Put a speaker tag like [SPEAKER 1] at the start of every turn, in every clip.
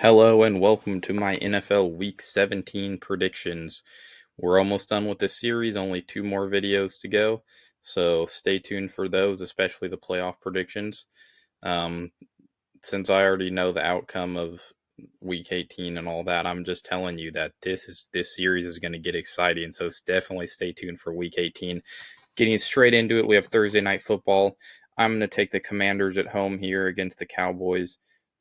[SPEAKER 1] Hello and welcome to my NFL Week 17 predictions. We're almost done with this series, only two more videos to go, so stay tuned for those, especially the playoff predictions. Um, since I already know the outcome of Week 18 and all that, I'm just telling you that this series is going to get exciting. So definitely stay tuned for Week 18. Getting straight into it, we have Thursday Night Football. I'm going to take the Commanders at home here against the Cowboys.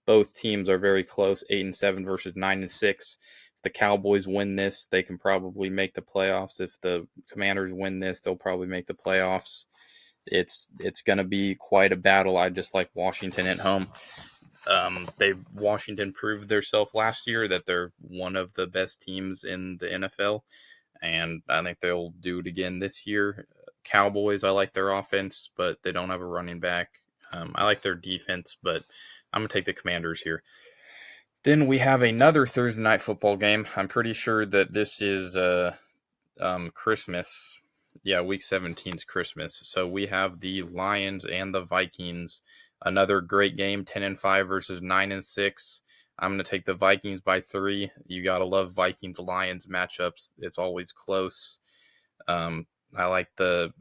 [SPEAKER 1] Both teams are very close, 8-7 versus 9-6. If the Cowboys win this, they can probably make the playoffs. If the Commanders win this, they'll probably make the playoffs. It's going to be quite a battle. I just like Washington at home. Washington proved themselves last year that they're one of the best teams in the NFL, and I think they'll do it again this year. Cowboys, I like their offense, but they don't have a running back. I like their defense, but I'm going to take the Commanders here. Then we have another Thursday night football game. I'm pretty sure that this is Christmas. Yeah, week 17 is Christmas. So we have the Lions and the Vikings. Another great game, 10-5 versus 9-6. I'm going to take the Vikings by 3. You got to love Vikings Lions matchups. It's always close. I like the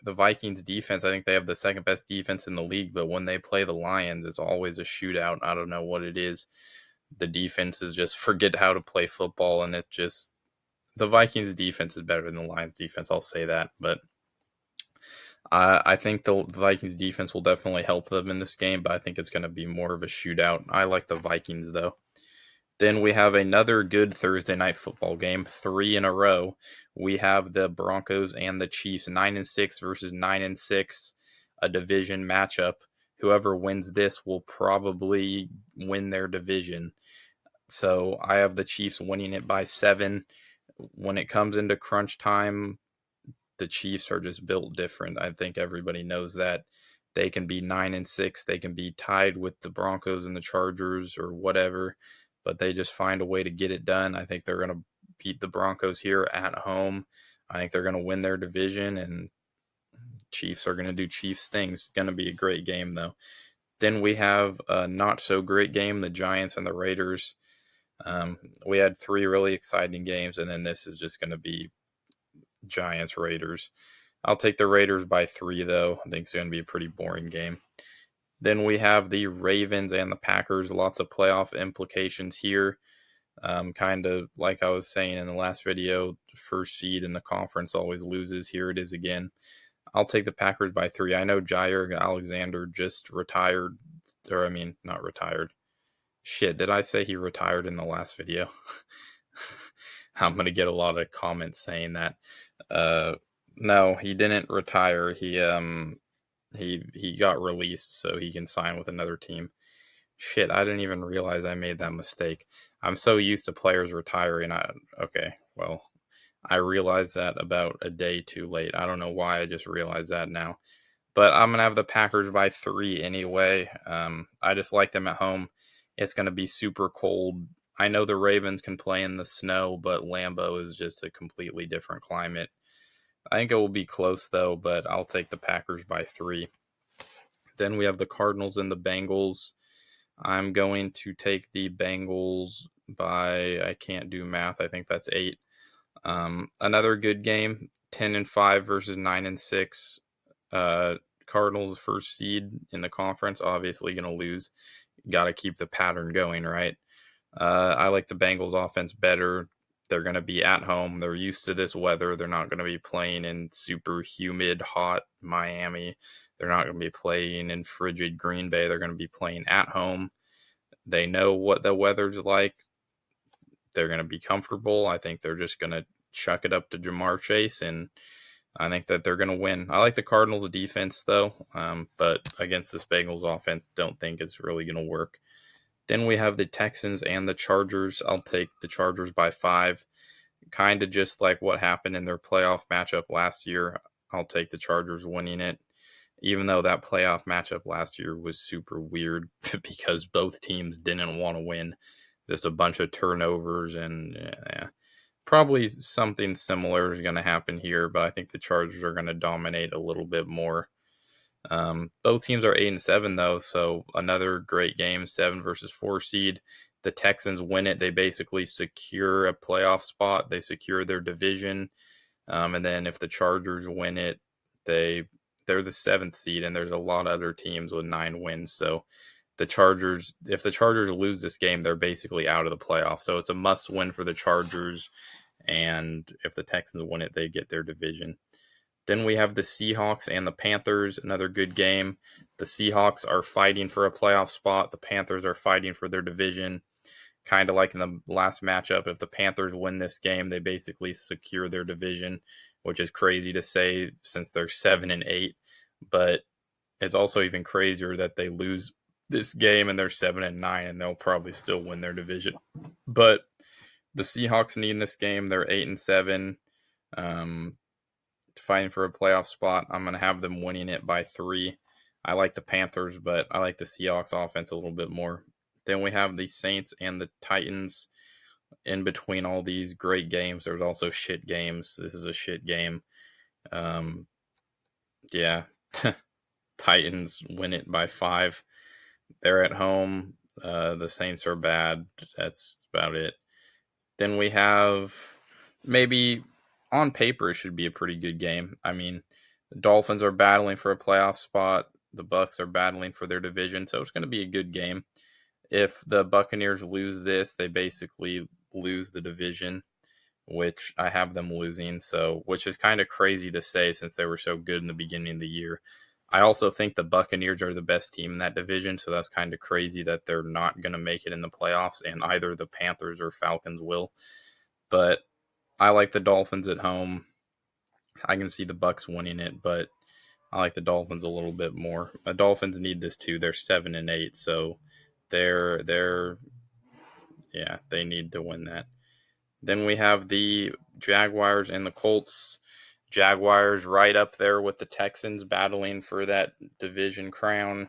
[SPEAKER 1] Vikings defense. I think they have the second best defense in the league, but when they play the Lions, it's always a shootout. I don't know what it is. The defenses just forget how to play football, and it just the Vikings defense is better than the Lions defense. I'll say that, but I think the Vikings defense will definitely help them in this game, but I think it's going to be more of a shootout. I like the Vikings though. Then we have another good Thursday night football game, 3 in a row. We have the Broncos and the Chiefs, 9-6 versus 9-6, a division matchup. Whoever wins this will probably win their division. So I have the Chiefs winning it by 7. When it comes into crunch time, the Chiefs are just built different. I think everybody knows that. They can be 9-6. They can be tied with the Broncos and the Chargers or whatever, but they just find a way to get it done. I think they're going to beat the Broncos here at home. I think they're going to win their division, and Chiefs are going to do Chiefs things. It's going to be a great game, though. Then we have a not so great game, the Giants and the Raiders. We had 3 really exciting games, and then this is just going to be Giants Raiders. I'll take the Raiders by 3, though. I think it's going to be a pretty boring game. Then we have the Ravens and the Packers. Lots of playoff implications here. Kind of like I was saying in the last video, first seed in the conference always loses. Here it is again. I'll take the Packers by 3. I know Jair Alexander just retired, or I mean, not retired. Shit, did I say he retired in the last video? I'm going to get a lot of comments saying that. No, he didn't retire. He got released so he can sign with another team. Shit, I didn't even realize I made that mistake. I'm so used to players retiring. Okay, well, I realized that about a day too late. I don't know why I just realized that now. But I'm going to have the Packers by 3 anyway. I just like them at home. It's going to be super cold. I know the Ravens can play in the snow, but Lambeau is just a completely different climate. I think it will be close, though, but I'll take the Packers by 3. Then we have the Cardinals and the Bengals. I'm going to take the Bengals by, I can't do math, I think that's 8. Another good game, 10-5 versus 9-6. Cardinals first seed in the conference, obviously going to lose. Got to keep the pattern going, right? I like the Bengals offense better. They're going to be at home. They're used to this weather. They're not going to be playing in super humid, hot Miami. They're not going to be playing in frigid Green Bay. They're going to be playing at home. They know what the weather's like. They're going to be comfortable. I think they're just going to chuck it up to Jamar Chase, and I think that they're going to win. I like the Cardinals' defense, though, but against this Bengals offense, don't think it's really going to work. Then we have the Texans and the Chargers. I'll take the Chargers by 5. Kind of just like what happened in their playoff matchup last year. I'll take the Chargers winning it, even though that playoff matchup last year was super weird because both teams didn't want to win. Just a bunch of turnovers, and probably something similar is going to happen here, but I think the Chargers are going to dominate a little bit more. Both teams are 8-7 though, so another great game, 7 versus 4 seed. The Texans win it, they basically secure a playoff spot. They secure their division, and then if the Chargers win it, they're the 7th seed, and there's a lot of other teams with 9 wins. So if the Chargers lose this game, they're basically out of the playoffs. So it's a must win for the Chargers, and if the Texans win it, they get their division. Then we have the Seahawks and the Panthers, another good game. The Seahawks are fighting for a playoff spot. The Panthers are fighting for their division. Kind of like in the last matchup, if the Panthers win this game, they basically secure their division, which is crazy to say since they're 7-8. But it's also even crazier that they lose this game and they're 7-9, and they'll probably still win their division. But the Seahawks need this game. They're 8-7. Fighting for a playoff spot. I'm going to have them winning it by 3. I like the Panthers, but I like the Seahawks offense a little bit more. Then we have the Saints and the Titans. In between all these great games, there's also shit games. This is a shit game. Yeah. Titans win it by 5. They're at home. The Saints are bad. That's about it. Then we have maybe on paper it should be a pretty good game. I mean, the Dolphins are battling for a playoff spot. The Bucs are battling for their division, so it's going to be a good game. If the Buccaneers lose this, they basically lose the division, which I have them losing. So, which is kind of crazy to say since they were so good in the beginning of the year. I also think the Buccaneers are the best team in that division, so that's kind of crazy that they're not going to make it in the playoffs, and either the Panthers or Falcons will. But I like the Dolphins at home. I can see the Bucs winning it, but I like the Dolphins a little bit more. The Dolphins need this too. They're 7-8, so they need to win that. Then we have the Jaguars and the Colts. Jaguars right up there with the Texans battling for that division crown.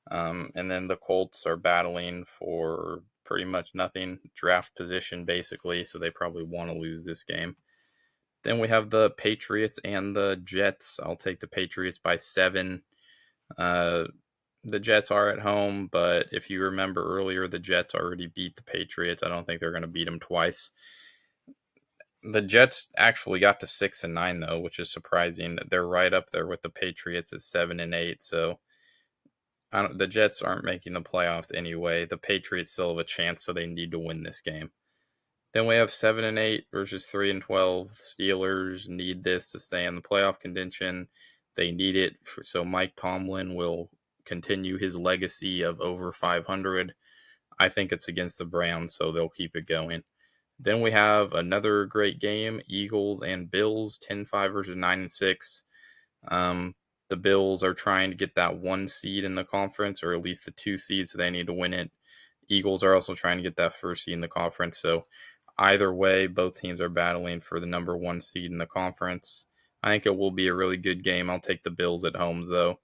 [SPEAKER 1] And then the Colts are battling for pretty much nothing, draft position basically, so they probably want to lose this game. Then we have the Patriots and the Jets. I'll take the Patriots by 7. The Jets are at home, but if you remember earlier, the Jets already beat the Patriots. I don't think they're going to beat them twice. The Jets actually got to 6-9 though, which is surprising. They're right up there with the Patriots at 7-8. So the Jets aren't making the playoffs anyway. The Patriots still have a chance, so they need to win this game. Then we have 7-8 versus 3-12. Steelers need this to stay in the playoff contention. They need it so Mike Tomlin will continue his legacy of over 500. I think it's against the Browns, so they'll keep it going. Then we have another great game, Eagles and Bills, 10-5 versus 9-6. The Bills are trying to get that 1 seed in the conference, or at least the 2 seeds, so they need to win it. Eagles are also trying to get that 1st seed in the conference, so either way, both teams are battling for the number 1 seed in the conference. I think it will be a really good game. I'll take the Bills at home, though.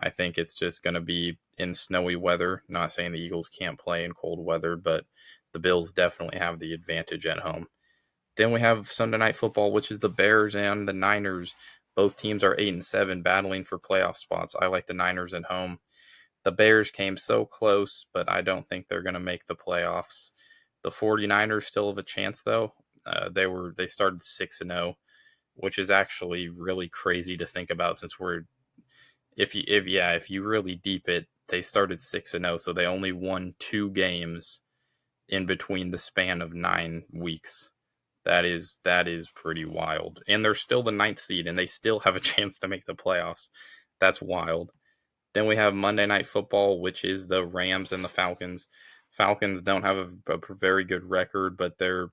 [SPEAKER 1] I think it's just going to be in snowy weather. Not saying the Eagles can't play in cold weather, but the Bills definitely have the advantage at home. Then we have Sunday Night Football, which is the Bears and the Niners. Both teams are 8-7, battling for playoff spots. I like the Niners at home. The Bears came so close, but I don't think they're going to make the playoffs. The 49ers still have a chance, though. They started 6-0, which is actually really crazy to think about since if you really deep it, they started 6-0, so they only won 2 games in between the span of 9 weeks. That is pretty wild. And they're still the 9th seed, and they still have a chance to make the playoffs. That's wild. Then we have Monday Night Football, which is the Rams and the Falcons. Falcons don't have a very good record, but they're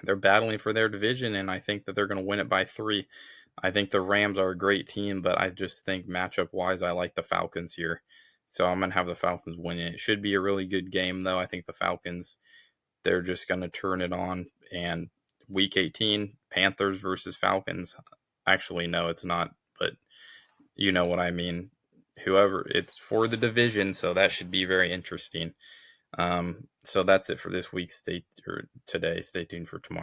[SPEAKER 1] battling for their division, and I think that they're going to win it by 3. I think the Rams are a great team, but I just think matchup-wise, I like the Falcons here. So I'm going to have the Falcons win it. It should be a really good game, though. I think the Falcons, they're just going to turn it on. And Week 18, Panthers versus Falcons. Actually, no, it's not, but you know what I mean. It's for the division, so that should be very interesting. So that's it for this week. Today. Stay tuned for tomorrow.